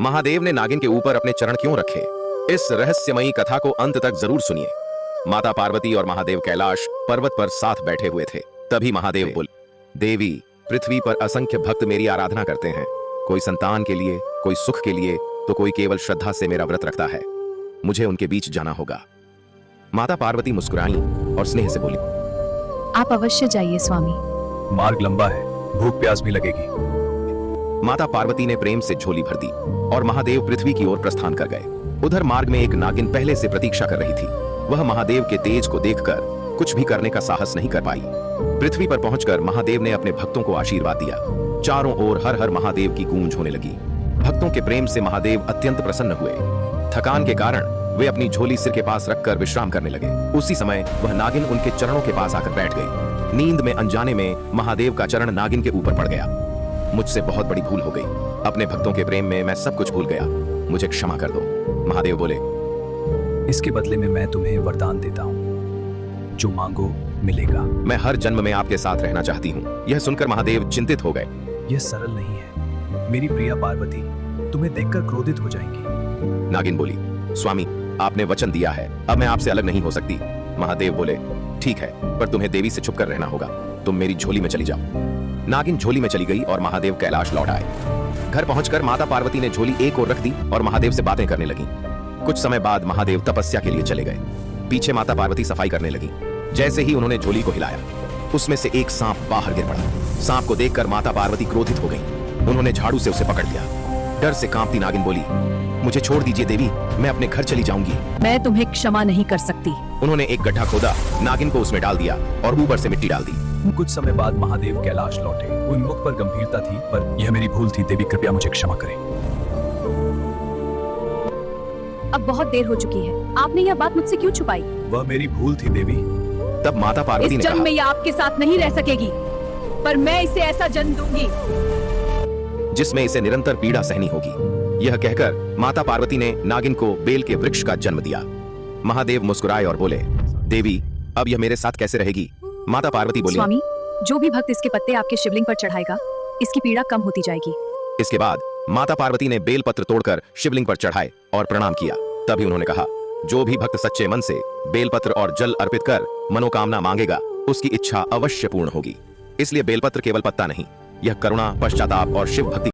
महादेव ने नागिन के ऊपर अपने चरण क्यों रखे? इस रहस्यमयी कथा को अंत तक जरूर सुनिए। माता पार्वती और महादेव कैलाश पर्वत पर साथ बैठे हुए थे। तभी महादेव बोले, देवी, पृथ्वी पर असंख्य भक्त मेरी आराधना करते हैं। कोई संतान के लिए, कोई सुख के लिए, तो कोई केवल श्रद्धा से मेरा व्रत रखता है। मुझे उनके बीच जाना होगा। माता पार्वती मुस्कुराई और स्नेह से बोली, आप अवश्य जाइए स्वामी। मार्ग लंबा है, भूख प्यास भी लगेगी। माता पार्वती ने प्रेम से झोली भर दी और महादेव पृथ्वी की ओर प्रस्थान कर गए। उधर मार्ग में एक नागिन पहले से प्रतीक्षा कर रही थी। वह महादेव के तेज को देखकर कुछ भी करने का साहस नहीं कर पाई। पृथ्वी पर पहुंचकर महादेव ने अपने भक्तों को आशीर्वाद दिया। चारों ओर हर हर महादेव की गूंज होने लगी। भक्तों के प्रेम से महादेव अत्यंत प्रसन्न हुए। थकान के कारण वे अपनी झोली सिर के पास रखकर विश्राम करने लगे। उसी समय वह नागिन उनके चरणों के पास आकर बैठ गई। नींद में अनजाने में महादेव का चरण नागिन के ऊपर पड़ गया। मुझसे बहुत बड़ी भूल हो गई। अपने भक्तों के प्रेम में मैं सब कुछ भूल गया। मुझे क्षमा कर दो। महादेव बोले, इसके बदले में मैं तुम्हें वरदान देता हूँ, जो मांगो मिलेगा। मैं हर जन्म में आपके साथ रहना चाहती हूँ। यह सुनकर महादेव चिंतित हो गए। यह सरल नहीं है मेरी प्रिया पार्वती, तुम्हें देखकर क्रोधित हो जाएंगी। नागिन बोली, स्वामी, आपने वचन दिया है, अब मैं आपसे अलग नहीं हो सकती। महादेव बोले, ठीक है, पर तुम्हें देवी से छुपकर रहना होगा। तुम मेरी झोली में चली जाओ। नागिन झोली में चली गई और महादेव कैलाश लौट आए। घर पहुंचकर माता पार्वती ने झोली एक ओर रख दी और महादेव से बातें करने लगी। कुछ समय बाद महादेव तपस्या के लिए चले गए। पीछे माता पार्वती सफाई करने लगी। जैसे ही उन्होंने झोली को हिलाया, उसमें से एक सांप बाहर गिर पड़ा। सांप को देखकर माता पार्वती क्रोधित हो गई। उन्होंने झाड़ू से उसे पकड़ लिया। डर से कांपती नागिन बोली, मुझे छोड़ दीजिए देवी, मैं अपने घर चली जाऊंगी। मैं तुम्हें क्षमा नहीं कर सकती। उन्होंने एक गड्ढा खोदा, नागिन को उसमें डाल दिया और ऊपर से मिट्टी डाल दी। कुछ समय बाद महादेव कैलाश लौटे। उन मुख पर गंभीरता थी, पर यह मेरी भूल थी। देवी कृपया मुझे क्षमा करें। अब बहुत देर हो चुकी है, आपने यह बात मुझसे क्यों छुपाई? वह मेरी भूल थी देवी। तब माता पार्वती इस ने जन्म कहा, में यह आपके साथ नहीं रह सकेगी, पर मैं इसे ऐसा जन्म दूंगी जिसमें इसे निरंतर पीड़ा सहनी होगी। यह कहकर माता पार्वती ने नागिन को बेल के वृक्ष का जन्म दिया। महादेव मुस्कुराए और बोले, देवी, अब यह मेरे साथ कैसे रहेगी? माता पार्वती बोली, स्वामी, जो भी भक्त इसके पत्ते आपके शिवलिंग पर चढ़ाएगा, इसकी पीड़ा कम होती जाएगी। इसके बाद माता पार्वती ने बेल पत्र तोड़कर शिवलिंग पर चढ़ाए और प्रणाम किया। तभी उन्होंने कहा, जो भी भक्त सच्चे मन से बेलपत्र और जल अर्पित कर मनोकामना मांगेगा, उसकी इच्छा अवश्य पूर्ण होगी। इसलिए बेलपत्र केवल पत्ता नहीं, यह करुणा, पश्चाताप और शिव भक्ति